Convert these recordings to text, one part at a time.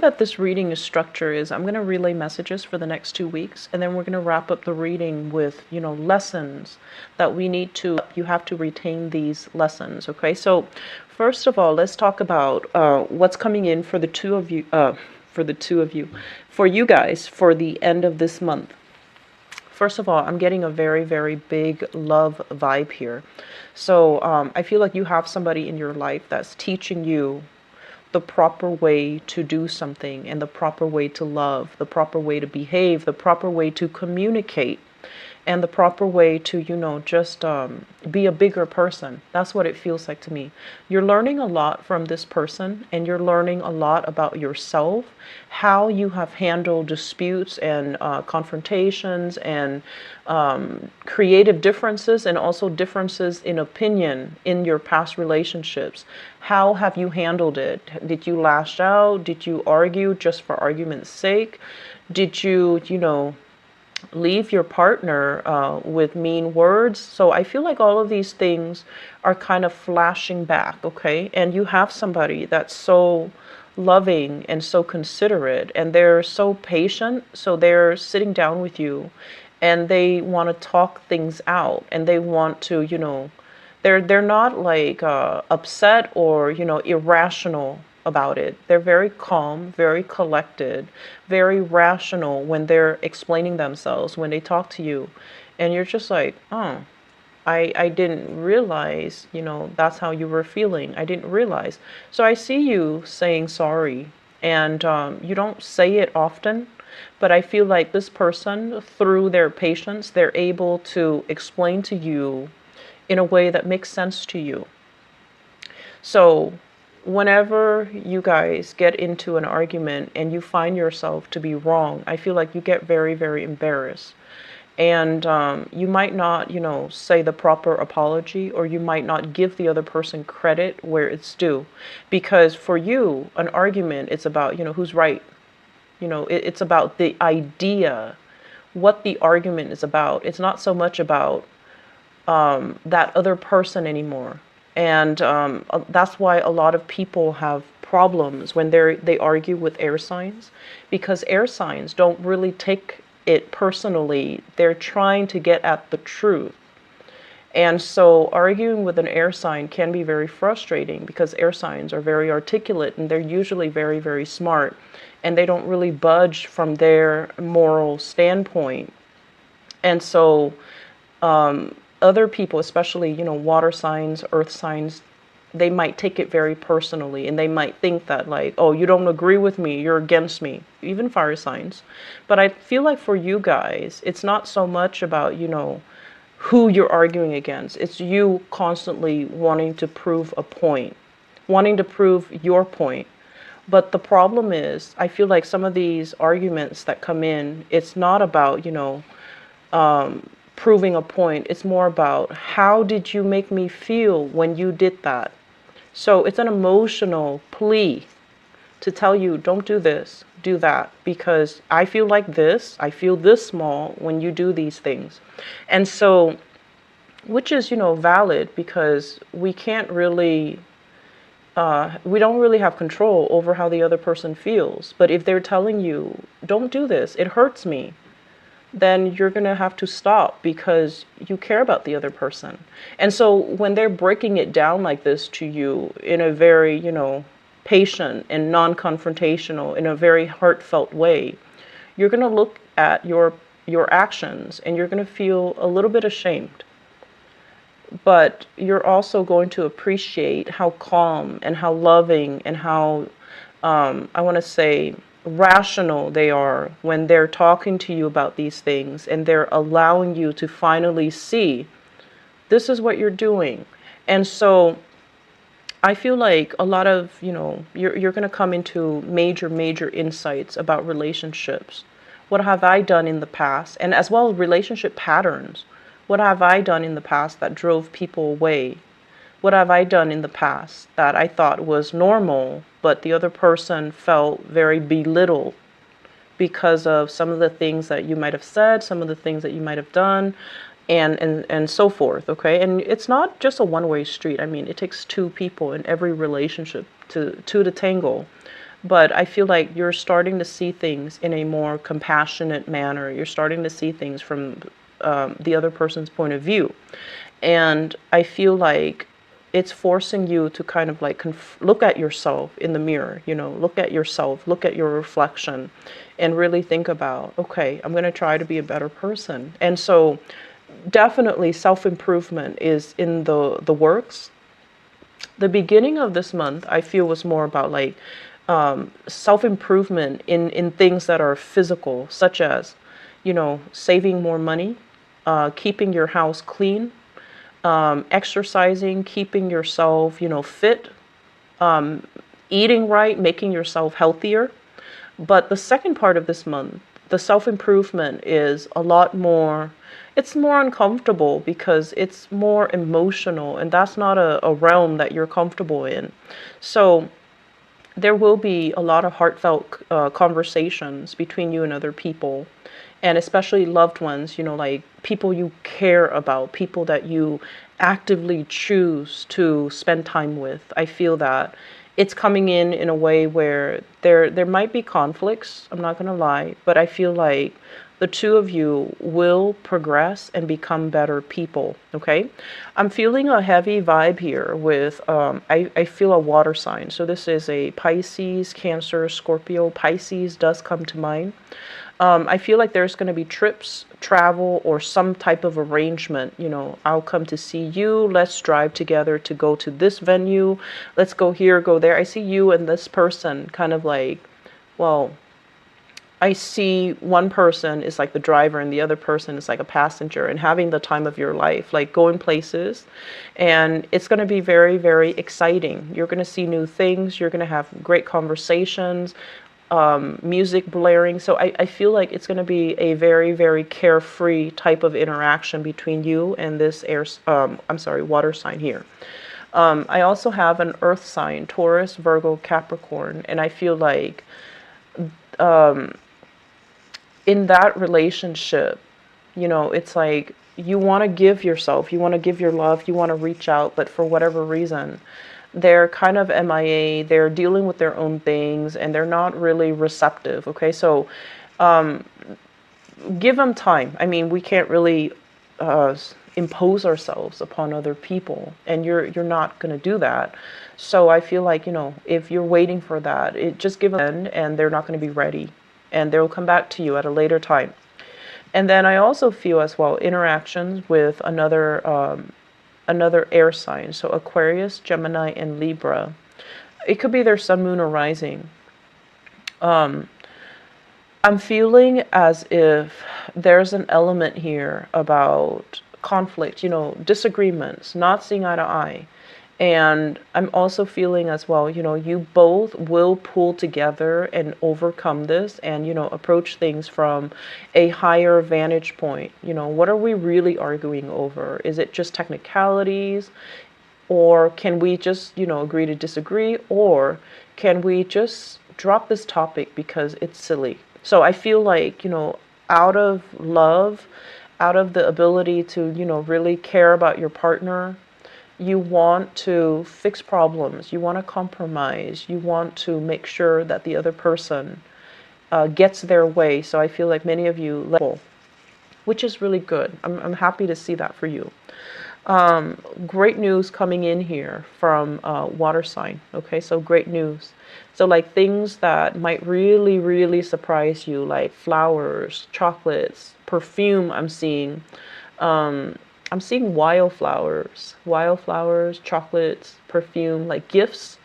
That this reading is structure is I'm going to relay messages for the next 2 weeks, and then we're going to wrap up the reading with, lessons that we need to, you have to retain these lessons. Okay. So first of all, let's talk about what's coming in for the two of you, for you guys, for the end of this month. First of all, I'm getting a very, very big love vibe here. So I feel like you have somebody in your life that's teaching you the proper way to do something, and the proper way to love, the proper way to behave, the proper way to communicate, and the proper way to, just be a bigger person. That's what it feels like to me. You're learning a lot from this person, and you're learning a lot about yourself, how you have handled disputes and confrontations and creative differences, and also differences in opinion in your past relationships. How have you handled it? Did you lash out? Did you argue just for argument's sake? Did you, leave your partner with mean words? So I feel like all of these things are kind of flashing back, okay? And you have somebody that's so loving and so considerate, and they're so patient. So they're sitting down with you, and they want to talk things out, and they want to, they're not like upset or, irrational about it. They're very calm, very collected, very rational when they're explaining themselves, when they talk to you. And you're just like, oh, I didn't realize, that's how you were feeling. I didn't realize. So I see you saying sorry, and you don't say it often, but I feel like this person, through their patience, they're able to explain to you in a way that makes sense to you. So whenever you guys get into an argument and you find yourself to be wrong, I feel like you get very, very embarrassed. And you might not, say the proper apology, or you might not give the other person credit where it's due. Because for you, an argument, it's about, who's right. It's about the idea, what the argument is about. It's not so much about that other person anymore. And that's why a lot of people have problems when they argue with air signs, because air signs don't really take it personally. They're trying to get at the truth. And so arguing with an air sign can be very frustrating, because air signs are very articulate, and they're usually very, very smart, and they don't really budge from their moral standpoint. And so other people, especially, water signs, earth signs, they might take it very personally, and they might think that, like, oh, you don't agree with me, you're against me, even fire signs. But I feel like for you guys, it's not so much about, who you're arguing against. It's you constantly wanting to prove a point, wanting to prove your point. But the problem is, I feel like some of these arguments that come in, it's not about, proving a point. It's more about, how did you make me feel when you did that? So it's an emotional plea to tell you, don't do this, do that, because I feel like this, I feel this small when you do these things. And so, which is, valid, because we can't really, we don't really have control over how the other person feels. But if they're telling you, don't do this, it hurts me, then you're going to have to stop, because you care about the other person. And so when they're breaking it down like this to you in a very, patient and non-confrontational, in a very heartfelt way, you're going to look at your actions, and you're going to feel a little bit ashamed. But you're also going to appreciate how calm and how loving and how, I want to say, rational they are when they're talking to you about these things, and they're allowing you to finally see, this is what you're doing. And so I feel like a lot of, you're going to come into major insights about relationships. What have I done in the past? And as well as relationship patterns. What have I done in the past that drove people away? What have I done in the past that I thought was normal, but the other person felt very belittled because of some of the things that you might have said, some of the things that you might have done, and so forth, okay? And it's not just a one-way street. I mean, it takes two people in every relationship to tangle. but I feel like you're starting to see things in a more compassionate manner. You're starting to see things from the other person's point of view. And I feel like it's forcing you to kind of like look at yourself in the mirror, look at yourself, look at your reflection, and really think about, okay, I'm going to try to be a better person. And so definitely self-improvement is in the works. The beginning of this month, I feel, was more about like self-improvement in things that are physical, such as, saving more money, keeping your house clean, exercising, keeping yourself, fit, eating right, making yourself healthier. But the second part of this month, the self-improvement is a lot more, it's more uncomfortable because it's more emotional, and that's not a realm that you're comfortable in. So there will be a lot of heartfelt conversations between you and other people, and especially loved ones, like people you care about, people that you actively choose to spend time with. I feel that it's coming in a way where there might be conflicts, I'm not going to lie, but I feel like the two of you will progress and become better people, okay? I'm feeling a heavy vibe here with, I feel a water sign. So this is a Pisces, Cancer, Scorpio. Pisces does come to mind. I feel like there's going to be trips, travel, or some type of arrangement. I'll come to see you. Let's drive together to go to this venue. Let's go here, go there. I see you and this person kind of like, well, I see one person is like the driver and the other person is like a passenger, and having the time of your life, like going places. And it's going to be very, very exciting. You're going to see new things. You're going to have great conversations, music blaring. So I feel like it's going to be a very, very carefree type of interaction between you and this water sign here. I also have an earth sign, Taurus, Virgo, Capricorn, and I feel like in that relationship, it's like you want to give yourself, you want to give your love, you want to reach out, but for whatever reason, they're kind of MIA, they're dealing with their own things, and they're not really receptive, okay? So give them time. I mean, we can't really impose ourselves upon other people, and you're not going to do that. So I feel like, if you're waiting for that, just give them, and they're not going to be ready, and they'll come back to you at a later time. And then I also feel as well interactions with another air sign. So Aquarius, Gemini, and Libra. It could be their sun, moon, or rising. I'm feeling as if there's an element here about conflict, disagreements, not seeing eye to eye. And I'm also feeling as well, you both will pull together and overcome this and, approach things from a higher vantage point. What are we really arguing over? Is it just technicalities? Or can we just, agree to disagree? Or can we just drop this topic because it's silly? So I feel like, out of love, out of the ability to, really care about your partner, you want to fix problems, you want to compromise, you want to make sure that the other person gets their way. So I feel like many of you let go, which is really good. I'm happy to see that for you. Great news coming in here from water sign. Okay, so great news. So like things that might really, really surprise you, like flowers, chocolates, perfume. I'm seeing wildflowers, chocolates, perfume, like gifts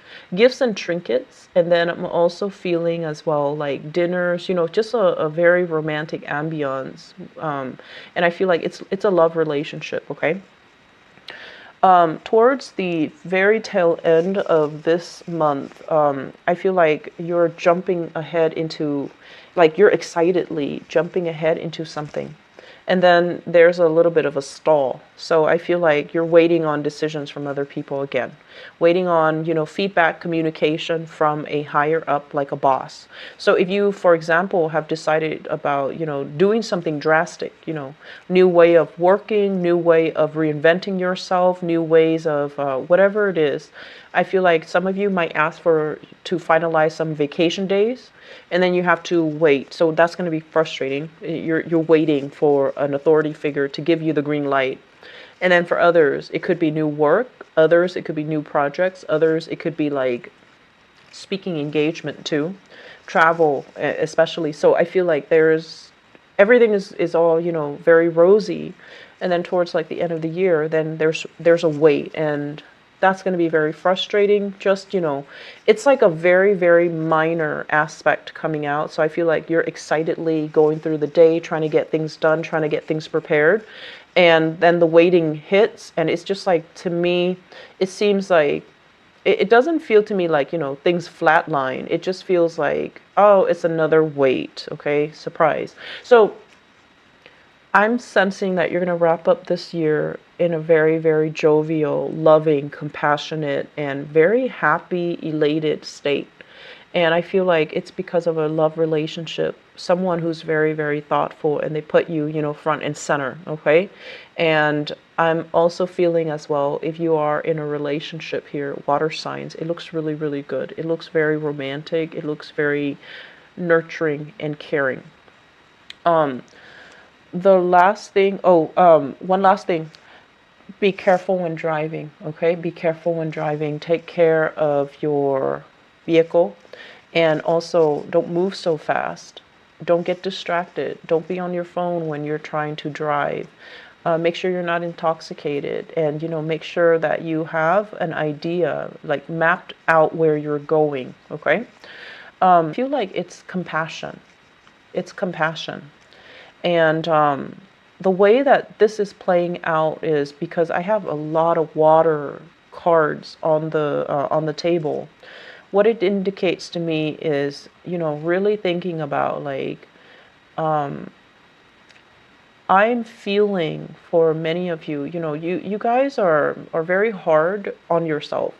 and trinkets. And then I'm also feeling as well like dinners, just a very romantic ambiance. And I feel like it's a love relationship, okay? Towards the very tail end of this month, I feel like you're jumping ahead into, like you're excitedly jumping ahead into something. And then there's a little bit of a stall. So I feel like you're waiting on decisions from other people again, waiting on, feedback, communication from a higher up, like a boss. So if you, for example, have decided about, doing something drastic, new way of working, new way of reinventing yourself, new ways of whatever it is, I feel like some of you might ask for to finalize some vacation days, and then you have to wait. So that's going to be frustrating. You're waiting for an authority figure to give you the green light. And then for others, it could be new work. Others, it could be new projects. Others, it could be like speaking engagement too, travel especially. So I feel like everything is all, very rosy. And then towards like the end of the year, then there's a wait, and that's going to be very frustrating. Just, it's like a very, very minor aspect coming out. So I feel like you're excitedly going through the day, trying to get things done, trying to get things prepared. And then the waiting hits, and it's just like, to me, it seems like it doesn't feel to me like, things flatline. It just feels like, oh, it's another wait. Okay, surprise. So I'm sensing that you're going to wrap up this year in a very, very jovial, loving, compassionate, and very happy, elated state. And I feel like it's because of a love relationship, someone who's very, very thoughtful, and they put you, front and center, okay? And I'm also feeling as well, if you are in a relationship here, water signs, it looks really, really good. It looks very romantic. It looks very nurturing and caring. The last thing, one last thing. Be careful when driving, okay? Be careful when driving. Take care of your vehicle, and also don't move so fast. Don't get distracted. Don't be on your phone when you're trying to drive. Make sure you're not intoxicated, and make sure that you have an idea, like mapped out where you're going, okay? I feel like it's compassion. It's compassion. And the way that this is playing out is because I have a lot of water cards on the table. What it indicates to me is, really thinking about like, I'm feeling for many of you, you guys are very hard on yourself.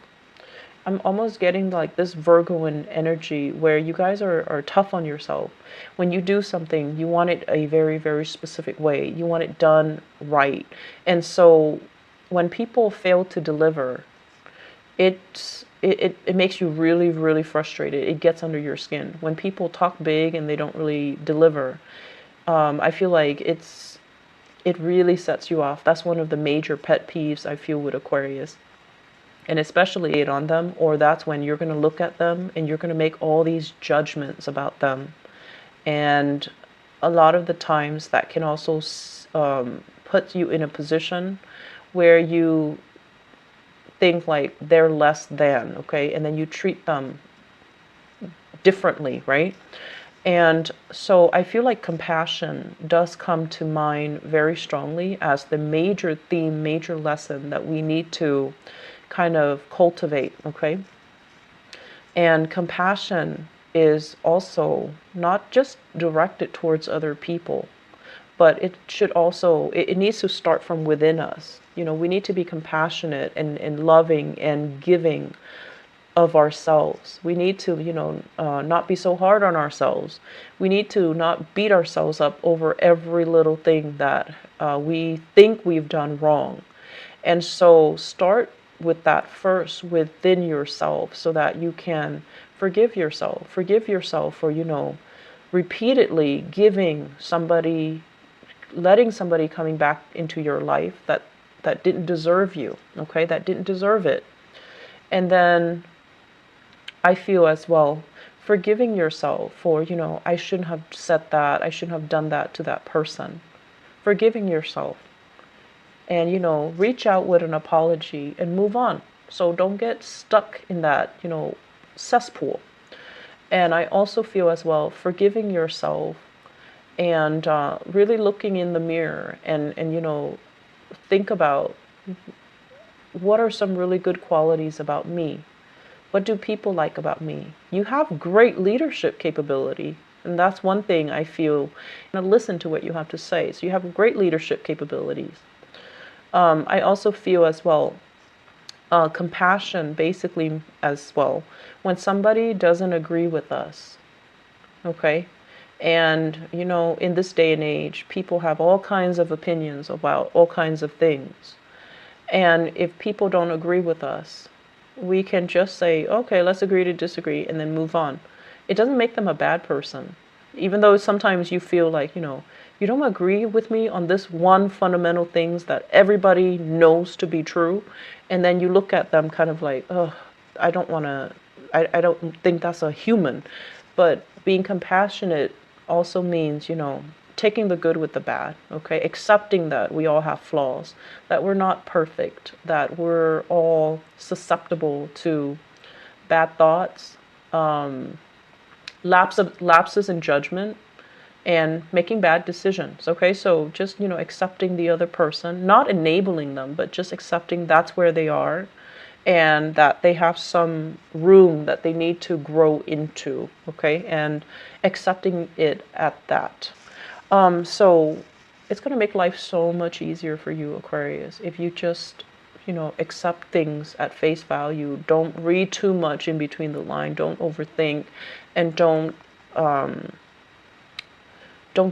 I'm almost getting like this Virgoan energy where you guys are tough on yourself. When you do something, you want it a very, very specific way. You want it done right. And so when people fail to deliver, it makes you really, really frustrated. It gets under your skin. When people talk big and they don't really deliver, I feel like it really sets you off. That's one of the major pet peeves I feel with Aquarius. And especially it on them, or that's when you're going to look at them and you're going to make all these judgments about them. And a lot of the times that can also put you in a position where you think like they're less than, okay? And then you treat them differently, right? And so I feel like compassion does come to mind very strongly as the major theme, major lesson that we need to kind of cultivate, okay? And compassion is also not just directed towards other people, but it should also, it needs to start from within us. We need to be compassionate and loving and giving of ourselves. We need to, not be so hard on ourselves. We need to not beat ourselves up over every little thing that we think we've done wrong. And so start with that first within yourself so that you can forgive yourself. Forgive yourself for, repeatedly letting somebody coming back into your life that didn't deserve you, okay? That didn't deserve it. And then I feel as well, forgiving yourself for, I shouldn't have said that, I shouldn't have done that to that person. Forgiving yourself. And, reach out with an apology and move on. So don't get stuck in that, cesspool. And I also feel as well, forgiving yourself and really looking in the mirror and think about what are some really good qualities about me? What do people like about me? You have great leadership capability. And that's one thing I feel, listen to what you have to say. So you have great leadership capabilities. I also feel as well, compassion basically as well. When somebody doesn't agree with us, okay? And, in this day and age, people have all kinds of opinions about all kinds of things. And if people don't agree with us, we can just say, okay, let's agree to disagree and then move on. It doesn't make them a bad person. Even though sometimes you feel like, you don't agree with me on this one fundamental things that everybody knows to be true. And then you look at them kind of like, oh, I don't want to, I don't think that's a human. But being compassionate also means, taking the good with the bad, okay? Accepting that we all have flaws, that we're not perfect, that we're all susceptible to bad thoughts, lapses in judgment, and making bad decisions, okay? So just, accepting the other person, not enabling them, but just accepting that's where they are and that they have some room that they need to grow into, okay? And accepting it at that. So it's going to make life so much easier for you, Aquarius, if you just, accept things at face value. Don't read too much in between the line. Don't overthink, and don't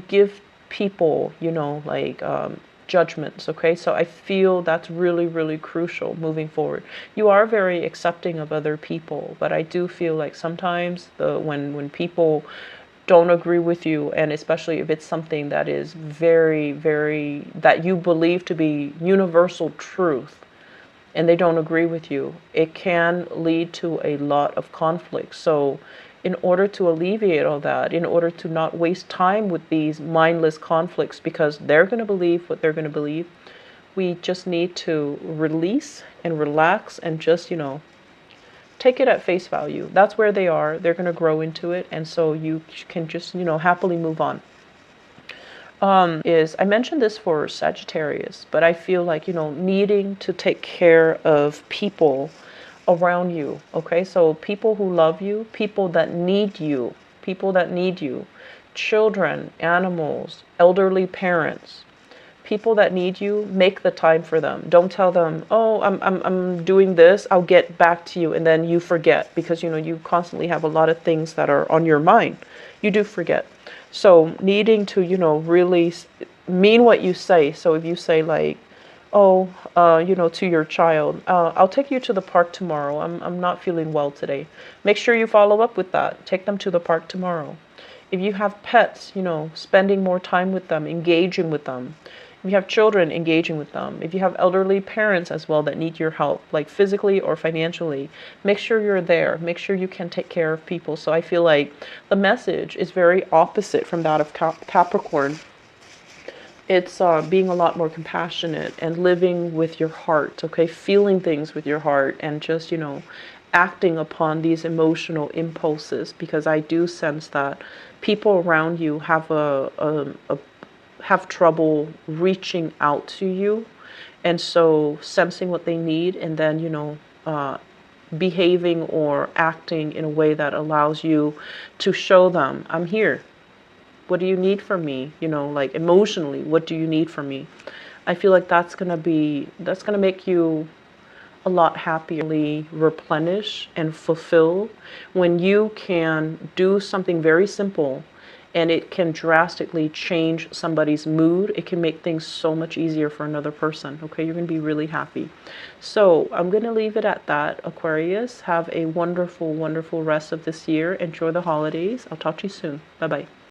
give people, judgments, okay? So I feel that's really, really crucial moving forward. You are very accepting of other people, but I do feel like sometimes when people don't agree with you, and especially if it's something that is very, very, that you believe to be universal truth, and they don't agree with you, it can lead to a lot of conflict. So in order to alleviate all that, in order to not waste time with these mindless conflicts, because they're going to believe what they're going to believe, we just need to release and relax and just, take it at face value. That's where they are. They're going to grow into it. And so you can just, happily move on. I mentioned this for Sagittarius, but I feel like, needing to take care of people around you. Okay. So people who love you, people that need you, children, animals, elderly parents, people that need you, make the time for them. Don't tell them, oh, I'm doing this, I'll get back to you, and then you forget because you constantly have a lot of things that are on your mind. You do forget. So needing to really mean what you say. So if you say like, oh, to your child, I'll take you to the park tomorrow. I'm not feeling well today. Make sure you follow up with that. Take them to the park tomorrow. If you have pets, spending more time with them, engaging with them. If you have children, engaging with them. If you have elderly parents as well that need your help, like physically or financially, make sure you're there. Make sure you can take care of people. So I feel like the message is very opposite from that of Capricorn. It's being a lot more compassionate and living with your heart, okay? Feeling things with your heart and just, acting upon these emotional impulses, because I do sense that people around you have have trouble reaching out to you, and so sensing what they need and then behaving or acting in a way that allows you to show them, I'm here. What do you need from me? Like emotionally, what do you need from me? I feel like that's gonna make you a lot happier, replenish and fulfill when you can do something very simple and it can drastically change somebody's mood. It can make things so much easier for another person. Okay, you're going to be really happy. So I'm going to leave it at that, Aquarius. Have a wonderful, wonderful rest of this year. Enjoy the holidays. I'll talk to you soon. Bye-bye.